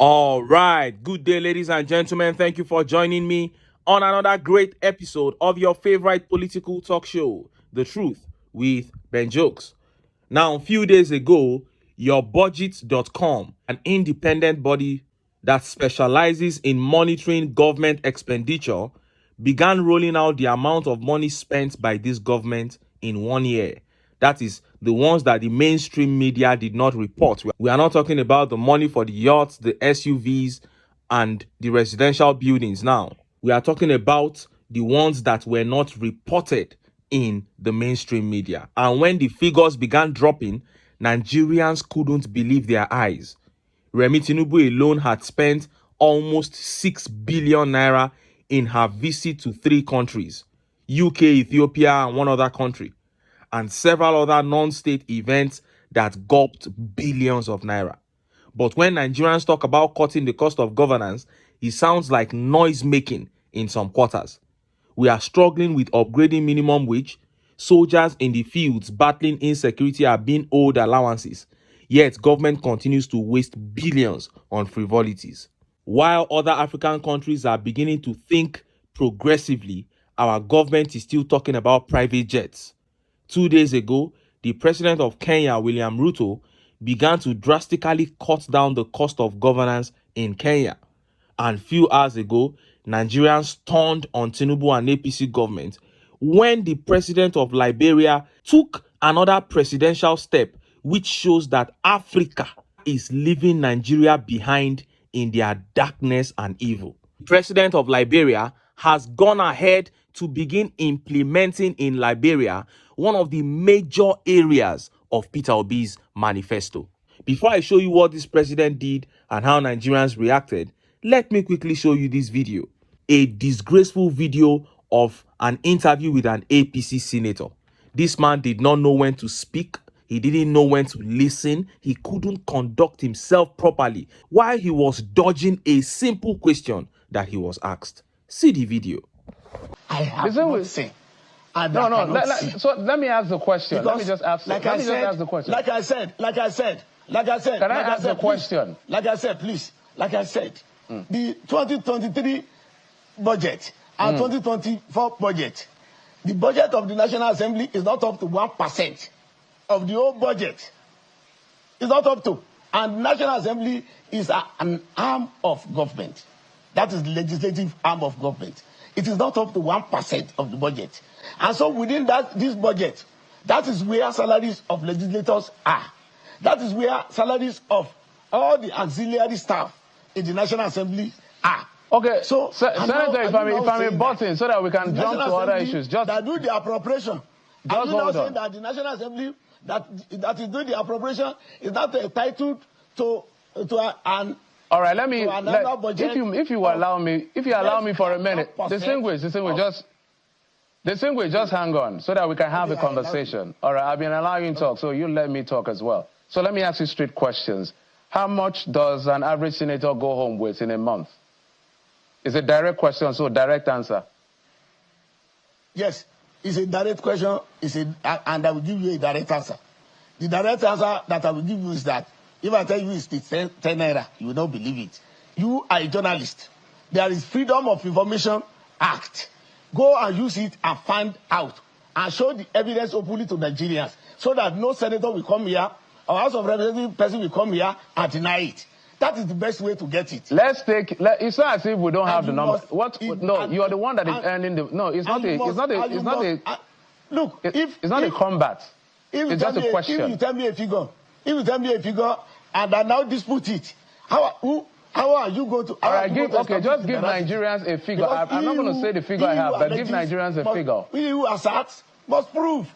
All right. Good day, ladies and gentlemen. Thank you for joining me on another great episode of your favorite political talk show, The Truth with Ben Jokes. Now, a few days ago, yourbudget.com, an independent body that specializes in monitoring government expenditure, began rolling out the amount of money spent by this government in 1 year. That is, the ones that the mainstream media did not report. We are not talking about the money for the yachts, the SUVs, and the residential buildings now. We are talking about the ones that were not reported in the mainstream media. And when the figures began dropping, Nigerians couldn't believe their eyes. Remi Tinubu alone had spent almost 6 billion naira in her visit to 3 countries, UK, Ethiopia, and one other country, and several other non-state events that gulped billions of naira. But when Nigerians talk about cutting the cost of governance, it sounds like noise making in some quarters. We are struggling with upgrading minimum wage. Soldiers in the fields battling insecurity are being owed allowances. Yet government continues to waste billions on frivolities. While other African countries are beginning to think progressively, our government is still talking about private jets. 2 days ago, the president of Kenya, William Ruto, began to drastically cut down the cost of governance in Kenya. And few hours ago, Nigerians turned on Tinubu and APC government when the president of Liberia took another presidential step, which shows that Africa is leaving Nigeria behind in their darkness and evil. The president of Liberia has gone ahead to begin implementing in Liberia one of the major areas of Peter Obi's manifesto. Before I show you what this president did and how Nigerians reacted, let me quickly show you this video. A disgraceful video of an interview with an APC senator. This man did not know when to speak. He didn't know when to listen. He couldn't conduct himself properly while he was dodging a simple question that he was asked. See the video. I have not seen. So let me ask the question. Because, let me just ask the question. Like I said. Can I ask the question? Like I said, the 2023 budget and 2024 budget, the budget of the National Assembly is not up to 1% of the whole budget. It's not up to. And the National Assembly is an arm of government. That is the legislative arm of government. It is not up to 1% of the budget. And so within this budget, that is where salaries of legislators are. That is where salaries of all the auxiliary staff in the National Assembly are. Okay, so Senator, if I'm a button so that we can jump to other issues. Just that do the appropriation. Are you not saying that the National Assembly that is doing the appropriation is not entitled to an... All right, if you allow me for a minute, distinguish, just hang on so that we can have a conversation. All right, I've been allowing you to talk, so you let me talk as well. So let me ask you straight questions. How much does an average senator go home with in a month? It's a direct question, so direct answer. Yes, it's a direct question, and I will give you a direct answer. The direct answer that I will give you is that if I tell you it's 10 naira, you will not believe it. You are a journalist. There is Freedom of Information Act. Go and use it and find out and show the evidence openly to Nigerians so that no senator will come here or House of Representatives person will come here and deny it. That is the best way to get it. It's not as if we don't have the numbers. You are the one that is earning the... No, it's not a... Look, it's not a combat. It's just a question. If you tell me a figure, and I now dispute it, how are you going to... All right, just give Nigerians a figure. I'm not going to say the figure I have, but give Nigerians a figure. You assert must prove.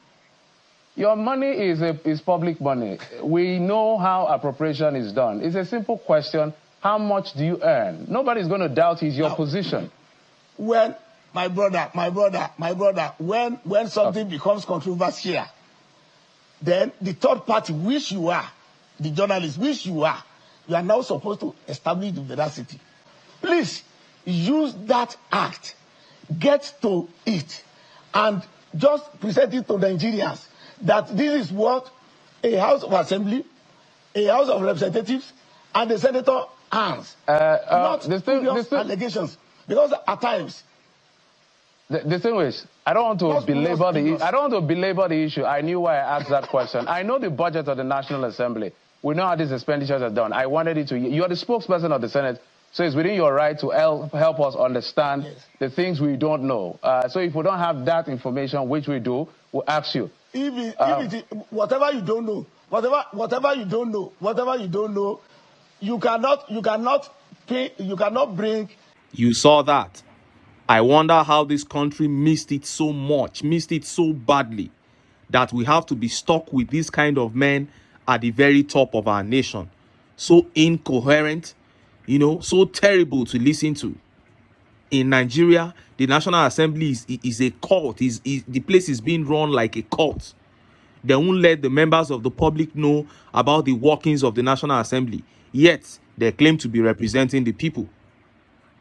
Your money is public money. We know how appropriation is done. It's a simple question. How much do you earn? Nobody's going to doubt your position. When, my brother, when something becomes controversial, then the third party, which you are, the journalist, which you are now supposed to establish the veracity. Please use that act, get to it, and just present it to Nigerians that this is what a House of Assembly, a House of Representatives, and the senator hands. The Not previous allegations. Because at times, distinguished, I don't want to belabor the issue. I knew why I asked that question. I know the budget of the National Assembly. We know how these expenditures are done. I wanted it to. You are the spokesperson of the Senate, so it's within your right to help us understand the things we don't know. So if we don't have that information, which we do, we'll ask you. Whatever you don't know, whatever you don't know, you cannot bring. You saw that. I wonder how this country missed it so much, missed it so badly, that we have to be stuck with this kind of men at the very top of our nation. So incoherent, so terrible to listen to. In Nigeria, the National Assembly is a cult. The place is being run like a cult. They won't let the members of the public know about the workings of the National Assembly. Yet, they claim to be representing the people.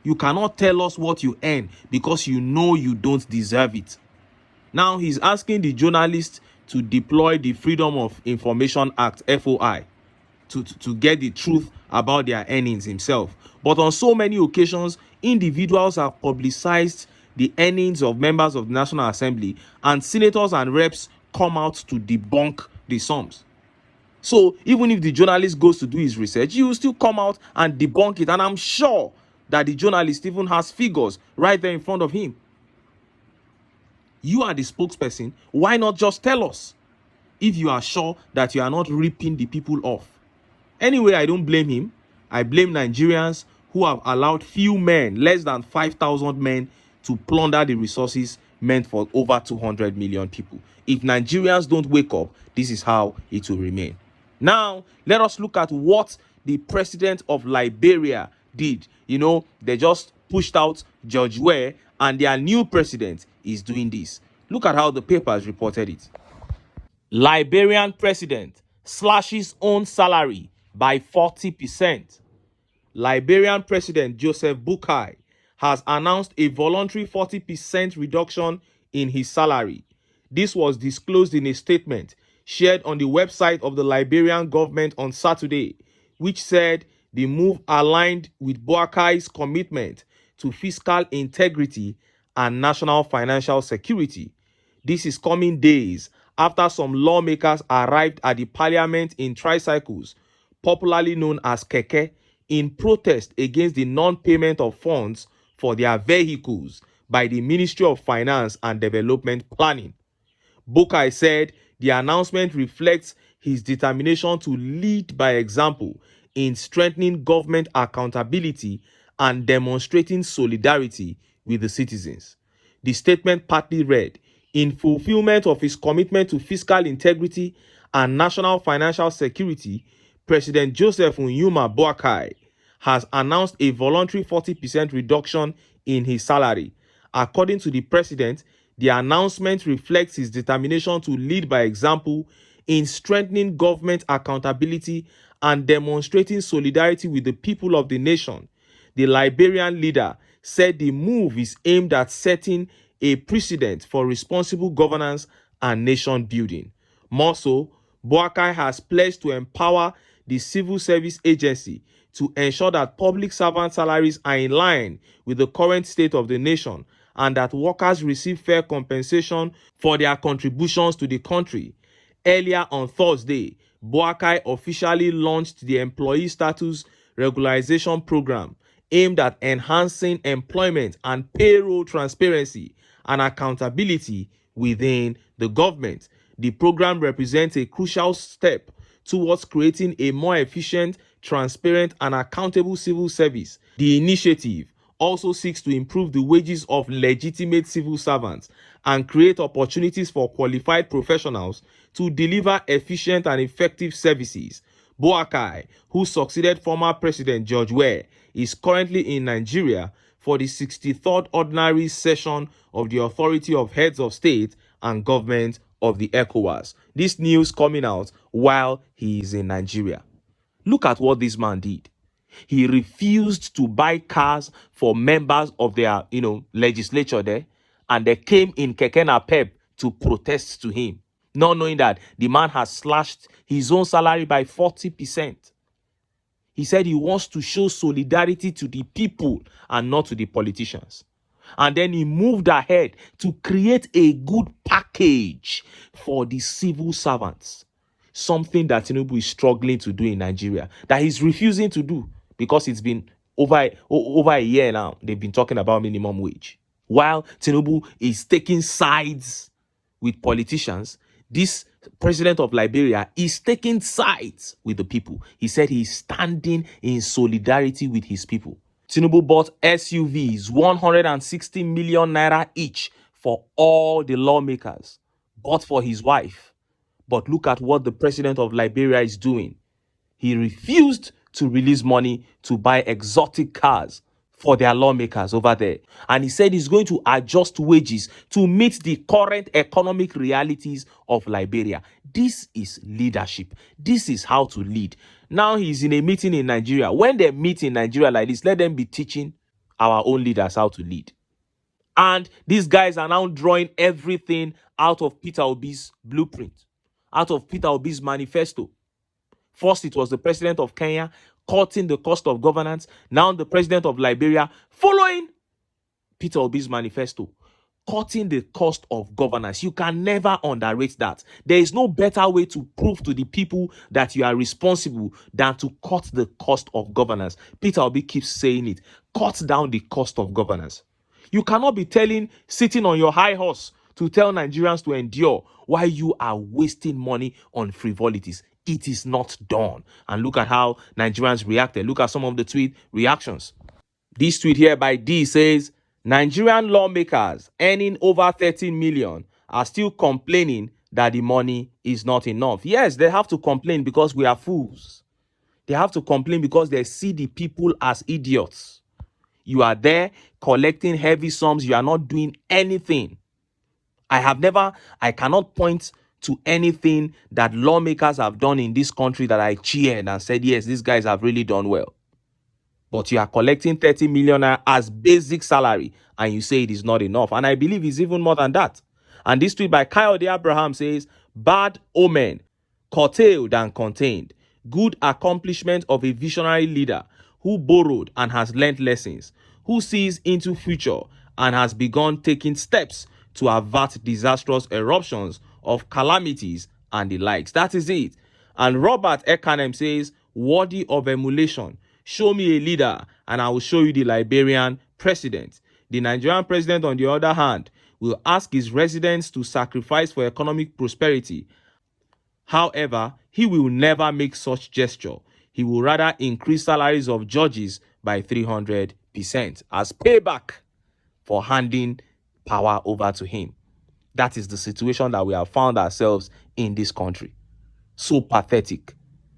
You cannot tell us what you earn because you know you don't deserve it. Now he's asking the journalists to deploy the Freedom of Information Act, FOI, to get the truth about their earnings himself. But on so many occasions, individuals have publicized the earnings of members of the National Assembly, and senators and reps come out to debunk the sums. So even if the journalist goes to do his research, he will still come out and debunk it. And I'm sure that the journalist even has figures right there in front of him. You are the spokesperson. Why not just tell us if you are sure that you are not ripping the people off? Anyway, I don't blame him. I blame Nigerians who have allowed few men, less than 5,000 men, to plunder the resources meant for over 200 million people. If Nigerians don't wake up, this is how it will remain. Now, let us look at what the president of Liberia did. They just pushed out George Weah, and their new president is doing this. Look at how the papers reported it. Liberian president slashes own salary by 40%. Liberian President Joseph Boakai has announced a voluntary 40% reduction in his salary. This was disclosed in a statement shared on the website of the Liberian government on Saturday, which said the move aligned with Boakai's commitment to fiscal integrity and national financial security. This is coming days after some lawmakers arrived at the parliament in tricycles, popularly known as keke, in protest against the non-payment of funds for their vehicles by the Ministry of Finance and Development Planning. Boakai said the announcement reflects his determination to lead by example in strengthening government accountability and demonstrating solidarity with the citizens. The statement partly read, "In fulfillment of his commitment to fiscal integrity and national financial security, President Joseph Nyuma Boakai has announced a voluntary 40% reduction in his salary. According to the president, the announcement reflects his determination to lead by example in strengthening government accountability and demonstrating solidarity with the people of the nation." The Liberian leader said the move is aimed at setting a precedent for responsible governance and nation building. More so, Boakai has pledged to empower the civil service agency to ensure that public servant salaries are in line with the current state of the nation and that workers receive fair compensation for their contributions to the country. Earlier on Thursday, Boakai officially launched the Employee Status Regularization Program aimed at enhancing employment and payroll transparency and accountability within the government. The program represents a crucial step towards creating a more efficient, transparent, and accountable civil service. The initiative also seeks to improve the wages of legitimate civil servants and create opportunities for qualified professionals to deliver efficient and effective services. Boakai, who succeeded former President George Weah, is currently in Nigeria for the 63rd ordinary session of the Authority of Heads of State and Government of the ECOWAS. This news coming out while he is in Nigeria. Look at what this man did. He refused to buy cars for members of their, legislature there, and they came in keke napep to protest to him, not knowing that the man has slashed his own salary by 40%. He said he wants to show solidarity to the people and not to the politicians. And then he moved ahead to create a good package for the civil servants. Something that Tinubu is struggling to do in Nigeria, that he's refusing to do because it's been over a year now. They've been talking about minimum wage. While Tinubu is taking sides with politicians, this president of Liberia is taking sides with the people. He said he's standing in solidarity with his people. Tinubu bought SUVs, 160 million naira each for all the lawmakers, bought for his wife. But look at what the president of Liberia is doing. He refused to release money to buy exotic cars for their lawmakers over there. And he said he's going to adjust wages to meet the current economic realities of Liberia. This is leadership. This is how to lead. Now he's in a meeting in Nigeria. When they meet in Nigeria like this, let them be teaching our own leaders how to lead. And these guys are now drawing everything out of Peter Obi's blueprint, out of Peter Obi's manifesto. First, it was the president of Kenya cutting the cost of governance. Now the president of Liberia, following Peter Obi's manifesto, cutting the cost of governance. You can never underrate that. There is no better way to prove to the people that you are responsible than to cut the cost of governance. Peter Obi keeps saying it. Cut down the cost of governance. You cannot be sitting on your high horse to tell Nigerians to endure while you are wasting money on frivolities. It is not done. And look at how Nigerians reacted. Look at some of the tweet reactions. This tweet here by D says, Nigerian lawmakers earning over 13 million are still complaining that the money is not enough. Yes, they have to complain because we are fools. They have to complain because they see the people as idiots. You are there collecting heavy sums. You are not doing anything. I cannot point to anything that lawmakers have done in this country that I cheered and said, yes, these guys have really done well. But you are collecting 30 million as basic salary and you say it is not enough. And I believe it's even more than that. And this tweet by Kayode Abraham says, bad omen, curtailed and contained. Good accomplishment of a visionary leader who borrowed and has learned lessons, who sees into future and has begun taking steps to avert disastrous eruptions of calamities and the likes. That is it. And Robert Ekanem says, worthy of emulation. Show me a leader and I will show you the Liberian president. The Nigerian president, on the other hand, will ask his residents to sacrifice for economic prosperity. However, he will never make such gesture. He will rather increase salaries of judges by 300% as payback for handing power over to him. That is the situation that we have found ourselves in this country. So pathetic.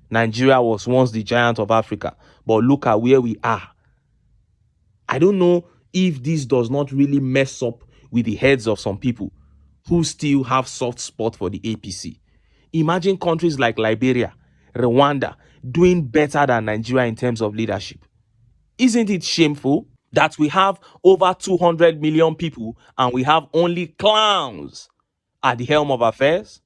Nigeria was once the giant of Africa, but look at where we are. I don't know if this does not really mess up with the heads of some people who still have soft spot for the APC. Imagine countries like Liberia, Rwanda, doing better than Nigeria in terms of leadership. Isn't it shameful that we have over 200 million people and we have only clowns at the helm of affairs?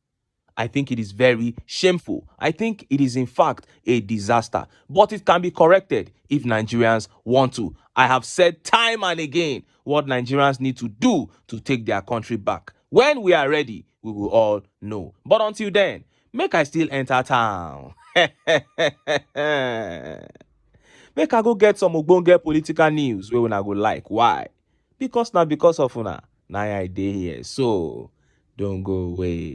I think it is very shameful. I think it is in fact a disaster, but it can be corrected if Nigerians want to. I have said time and again what Nigerians need to do to take their country back. When we are ready, we will all know. But until then, make I still enter town. Make I go get some ogbonge political news wey una go like. Why? Because now because of una, now I dey here. So don't go away.